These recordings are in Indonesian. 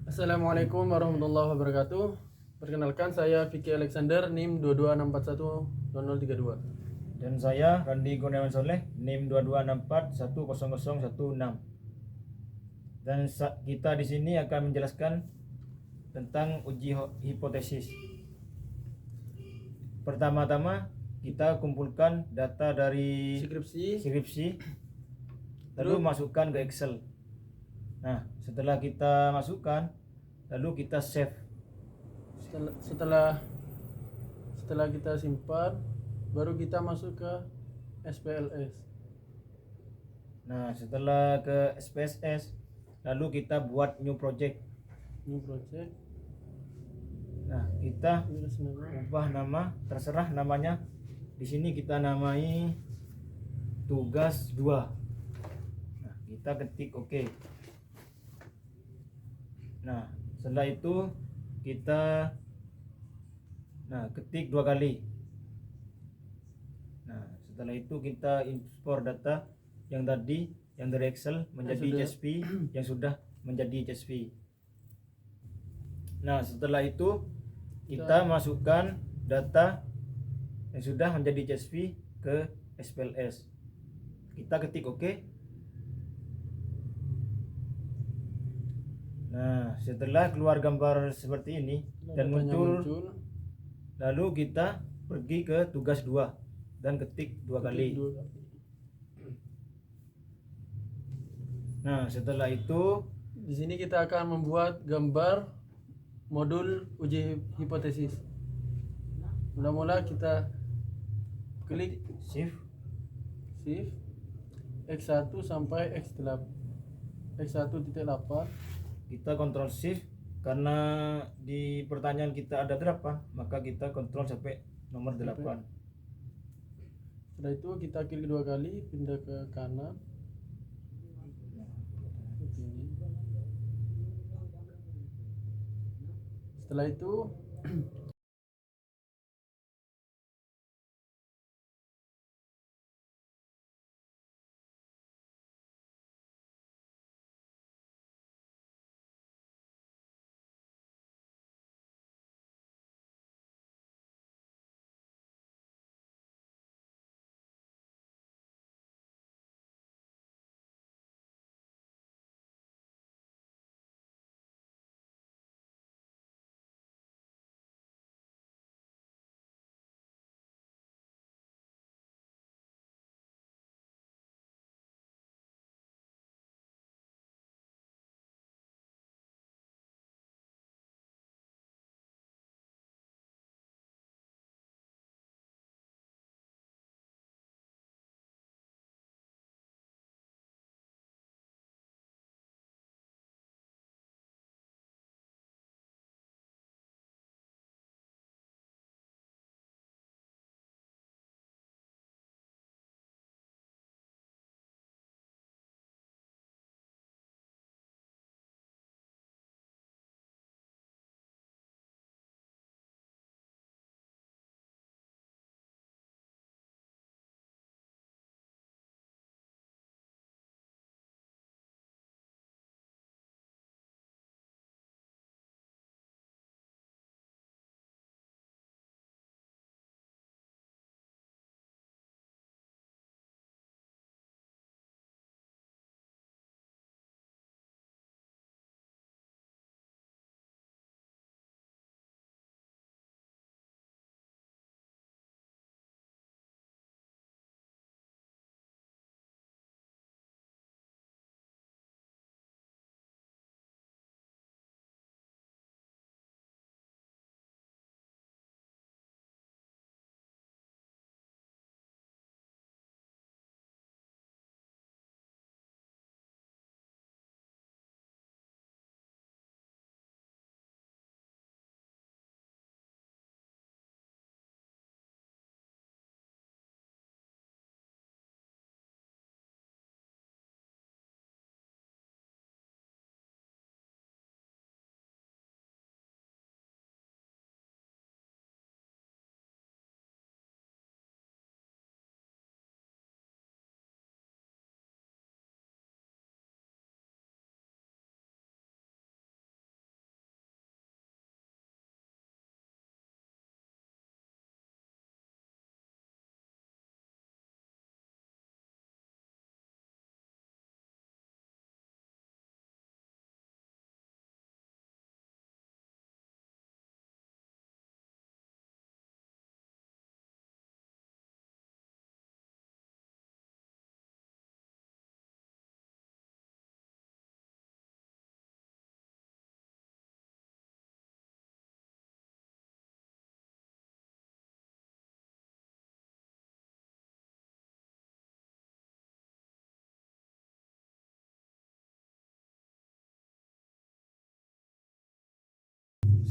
Assalamualaikum warahmatullahi wabarakatuh. Perkenalkan saya Vicky Alexander NIM 226410032. Dan saya Randi Kurniawan Soleh, NIM 2264100116. Dan kita di sini akan menjelaskan tentang uji hipotesis. Pertama-tama kita kumpulkan data dari skripsi lalu masukkan ke Excel. Nah, setelah kita masukkan, lalu kita save. Setelah kita simpan, baru kita masuk ke SPLS. Nah, setelah ke SPSS, lalu kita buat new project. Nah, kita ubah nama, terserah namanya. Di sini kita namai tugas 2. Nah, kita ketik OK. Nah, setelah itu kita ketik 2 kali. Nah, setelah itu kita import data yang tadi yang dari Excel menjadi CSV yang sudah menjadi CSV. Nah, setelah itu kita masukkan data yang sudah menjadi CSV ke SPLS. Kita ketik OK. Nah, setelah keluar gambar seperti ini dan muncul, lalu kita pergi ke tugas 2 dan ketik 2 kali. Nah, setelah itu di sini kita akan membuat gambar modul uji hipotesis. Mula-mula kita klik shift X1 sampai X8. X1.8. Kita kontrol shift karena di pertanyaan kita ada 8, maka kita kontrol sampai nomor 8. Setelah itu kita klik 2 kali, pindah ke kanan. Setelah itu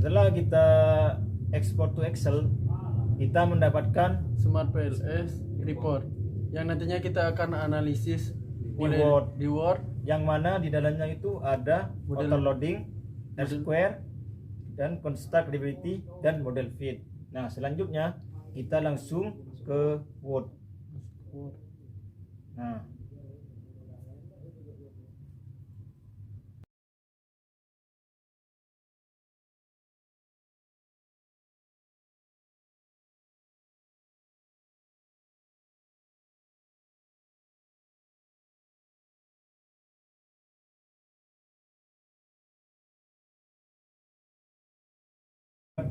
setelah kita export to Excel, kita mendapatkan Smart PLS report yang nantinya kita akan analisis di Word, yang mana di dalamnya itu ada Model- auto loading, R-square, dan constructability dan model fit. Nah, selanjutnya kita langsung ke Word. Nah,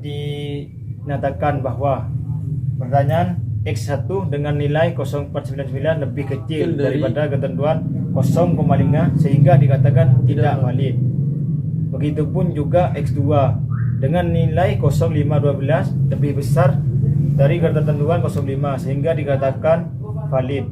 dinyatakan bahwa pertanyaan X1 dengan nilai 0,499 lebih kecil daripada ketentuan 0,5 sehingga dikatakan tidak valid. Begitupun juga X2 dengan nilai 0,512 lebih besar dari ketentuan 0,5 sehingga dikatakan valid.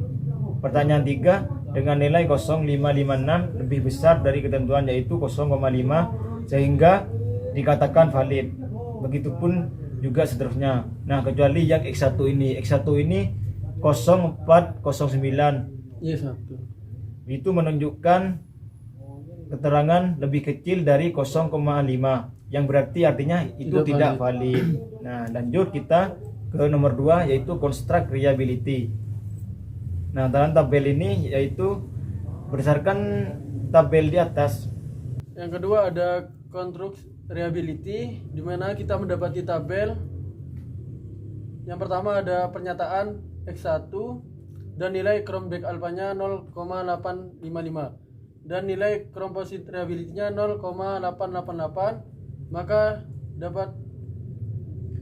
Pertanyaan 3 dengan nilai 0,556 lebih besar dari ketentuan yaitu 0,5 sehingga dikatakan valid. Begitupun juga seterusnya. Nah, kecuali yang X1 ini 0409 Y1 itu menunjukkan keterangan lebih kecil dari 0,5 yang berarti artinya itu tidak valid. Nah, lanjut kita ke nomor 2 yaitu construct reliability. Nah, dalam tabel ini yaitu berdasarkan tabel di atas. Yang kedua ada construct reliability, di mana kita mendapati tabel. Yang pertama ada pernyataan X1 dan nilai Chromback alpha-nya 0,855 dan nilai composite reliability-nya 0,888, maka dapat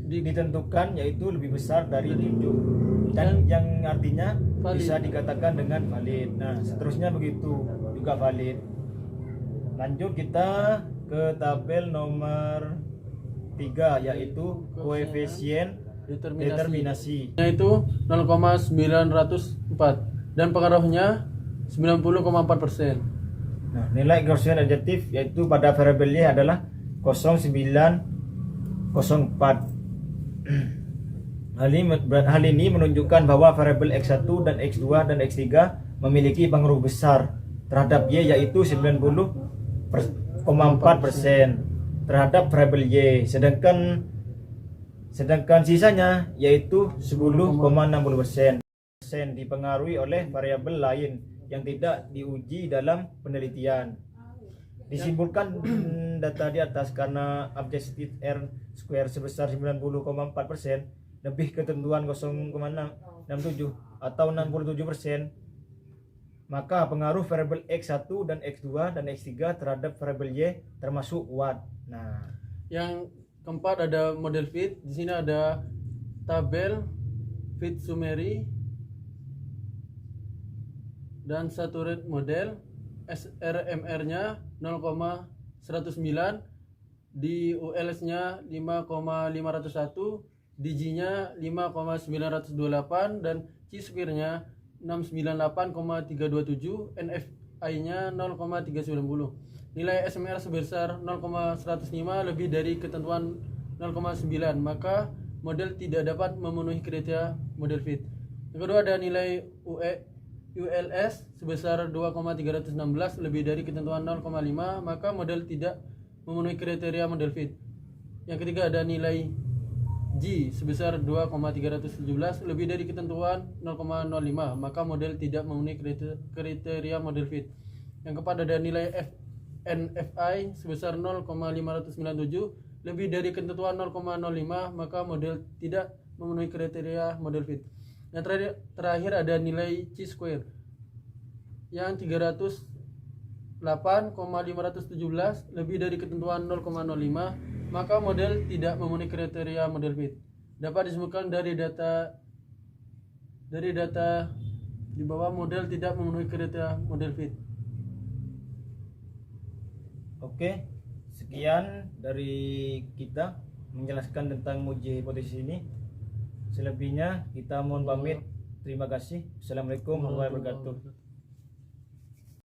ditentukan yaitu lebih besar dari 7 dan yang artinya valid. Bisa dikatakan dengan valid. Nah, seterusnya begitu juga valid. Lanjut kita ke tabel nomor 3 yaitu koefisien determinasi, yaitu 0,904 dan pengaruhnya 90,4%. Nah, nilai Gaussian adjektif yaitu pada variabel Y adalah 0,904. Hal ini menunjukkan bahwa variabel X1 dan X2 dan X3 memiliki pengaruh besar terhadap Y yaitu 90,4% terhadap variabel Y, sedangkan sisanya yaitu 10,60% dipengaruhi oleh variabel lain yang tidak diuji dalam penelitian. Disimpulkan data di atas karena objektif R square sebesar 90,4% lebih ketentuan 0,67 atau 67%, maka pengaruh variabel X1 dan X2 dan X3 terhadap variabel Y termasuk kuat. Nah, yang keempat ada model fit. Di sini ada tabel fit summary dan saturate model. SRMR-nya 0,109, di ULS-nya 5,501, DG-nya 5,928 dan C-square-nya 698,327, NFI-nya 0,390. Nilai SMR sebesar 0,105 lebih dari ketentuan 0,9, maka model tidak dapat memenuhi kriteria model fit. Yang kedua ada nilai ULS sebesar 2,316 lebih dari ketentuan 0,5, maka model tidak memenuhi kriteria model fit. Yang ketiga ada nilai G sebesar 2,317 lebih dari ketentuan 0,05, maka model tidak memenuhi kriteria model fit. Yang keempat ada nilai NFI sebesar 0,597 lebih dari ketentuan 0,05, maka model tidak memenuhi kriteria model fit. Yang terakhir ada nilai C-square yang 308,517 lebih dari ketentuan 0,05, maka model tidak memenuhi kriteria model fit. Dapat disimpulkan dari data di bawah model tidak memenuhi kriteria model fit. Oke, sekian dari kita menjelaskan tentang uji hipotesis ini. Selebihnya kita mohon pamit. Terima kasih. Assalamualaikum warahmatullahi wabarakatuh.